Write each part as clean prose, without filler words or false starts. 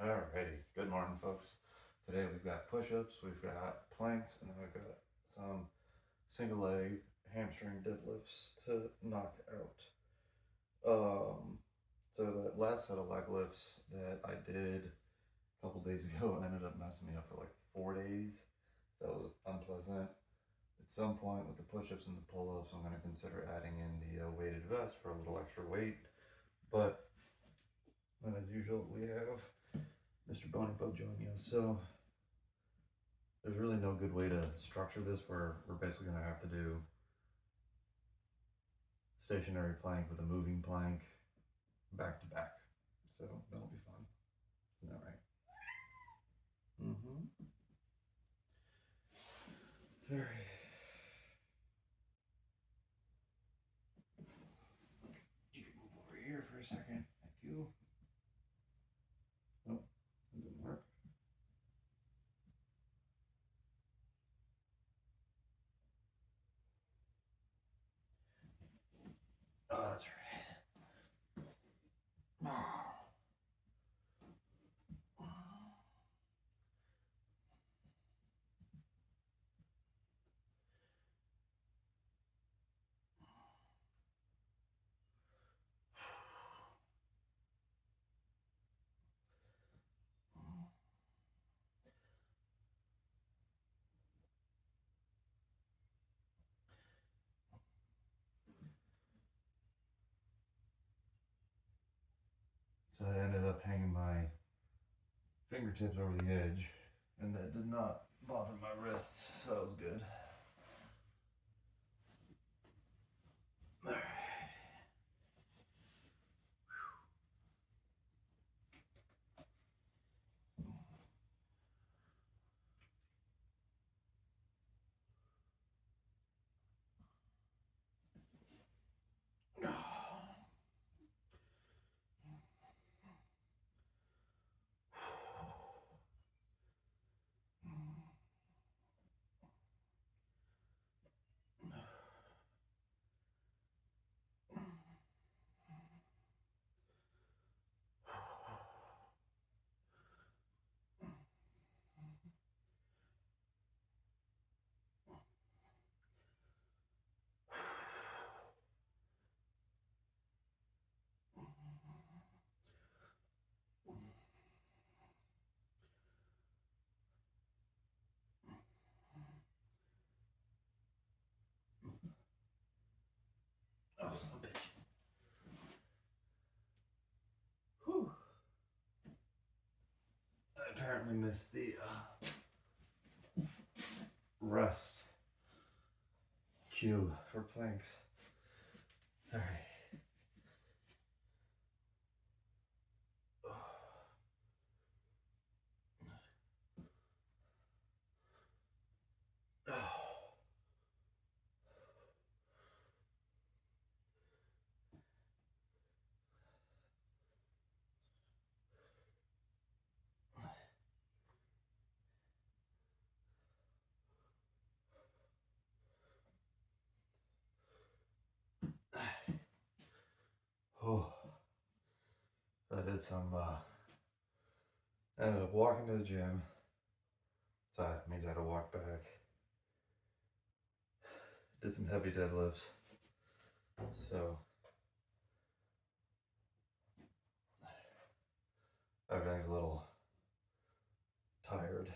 Alrighty, good morning folks. Today we've got push-ups, we've got planks, and then we've got some single leg hamstring deadlifts to knock out. So that last set of leg lifts that I did a couple days ago ended up messing me up for like 4 days. That was unpleasant. At some point with the push-ups and the pull-ups, I'm going to consider adding in the weighted vest for a little extra weight. But as usual, we have Mr. Boney Bo joining us. So there's really no good way to structure this where we're basically going to have to do stationary plank with a moving plank back to back. So that'll be fun. Isn't that right? Mm-hmm. All right. You can move over here for a second. Thank you. Oh, it didn't work. Oh, that's right. So I ended up hanging my fingertips over the edge, and that did not bother my wrists, so that was good. All right. Oh, son of a bitch. Whew. I apparently missed the rest cue for planks. All right. Oh, I did some, I ended up walking to the gym, so that means I had to walk back. Did some heavy deadlifts, so everything's a little tired.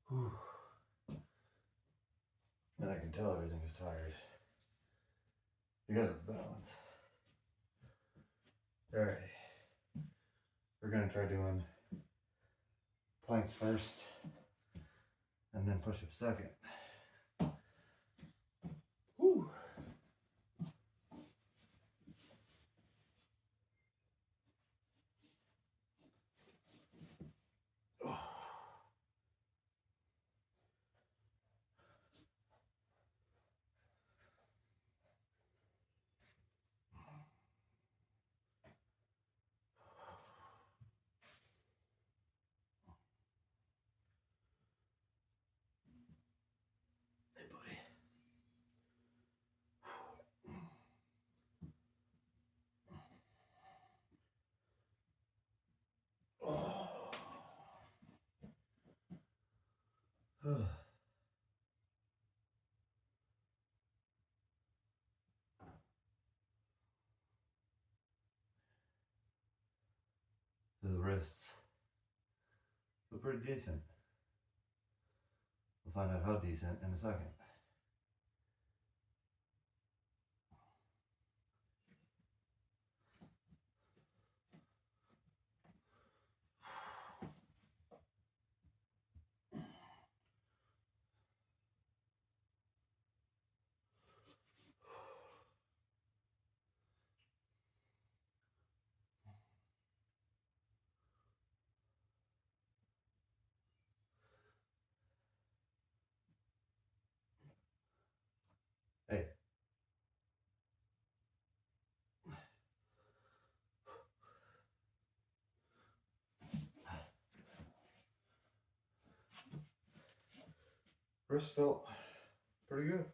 Whew. And I can tell everything is tired because of the balance. Alright, we're gonna try doing planks first and then push-ups second. wrists feel pretty decent. We'll find out how decent in a second. Hey. Wrist felt pretty good.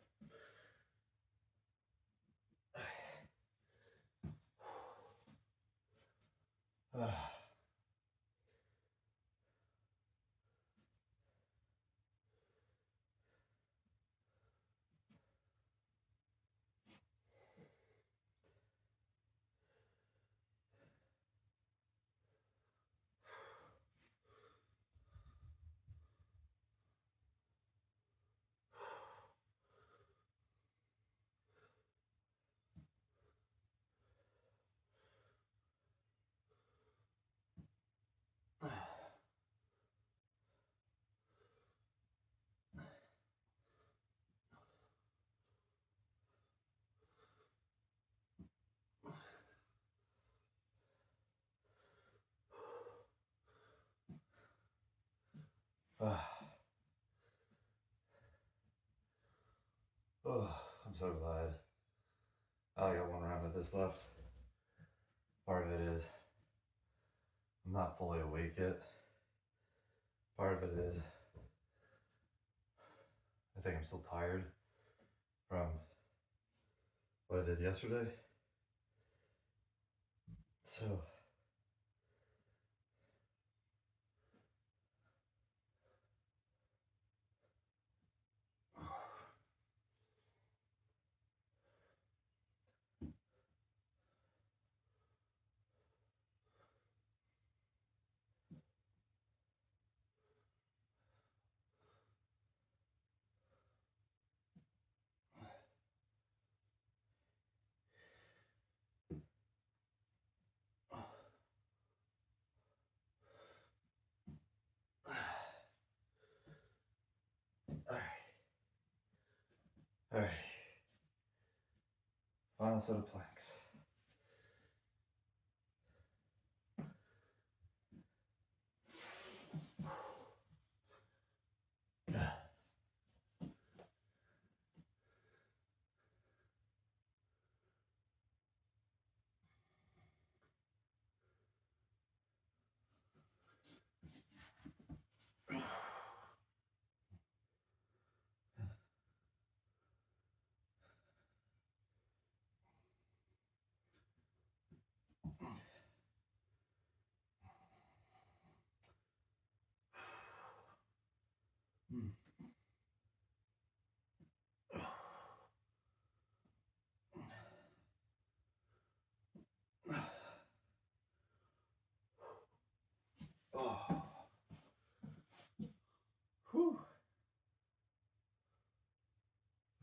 Oh, I'm so glad I got one round of this left. Part of it is I'm not fully awake yet. Part of it is I think I'm still tired from what I did yesterday. So all right. Final set of planks. Oh. Whew.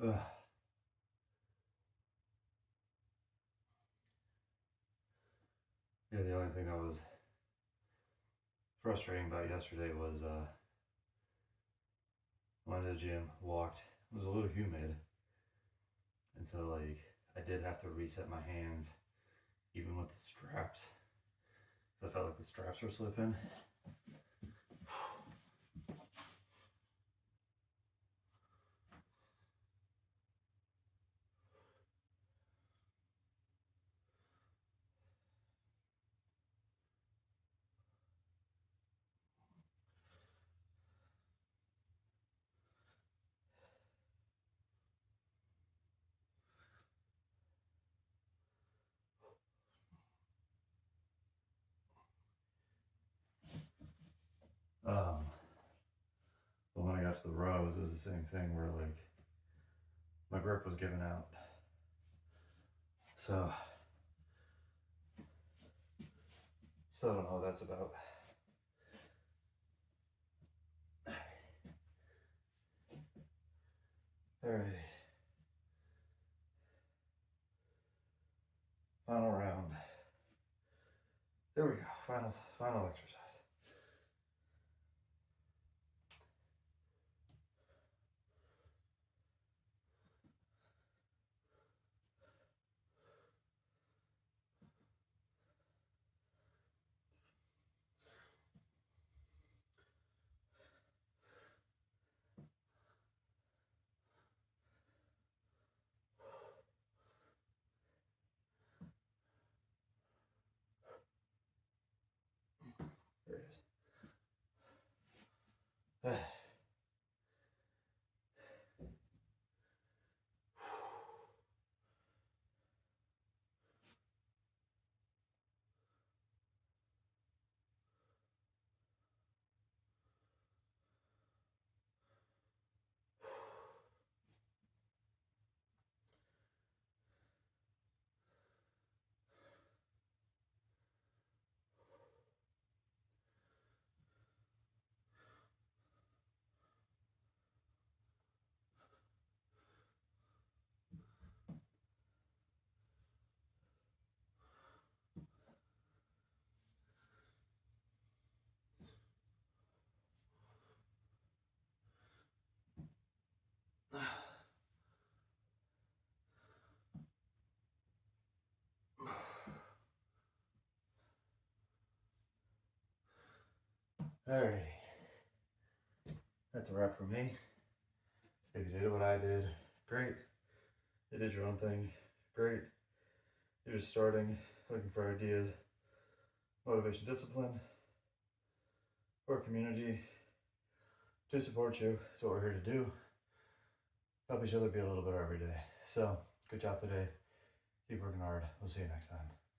Yeah, the only thing that was frustrating about yesterday was went to the gym, walked. It was a little humid, and so like I did have to reset my hands, even with the straps. So I felt like the straps were slipping. But when I got to the rows, it was the same thing where like my grip was giving out. So still don't know what that's about. Alrighty. Final round. There we go. Final exercise. There it is. Alrighty. That's a wrap for me. If you did what I did, great. You did your own thing, great. You're just starting, looking for ideas, motivation, discipline, or community to support you. That's what we're here to do. Help each other be a little better every day. So, good job today. Keep working hard. We'll see you next time.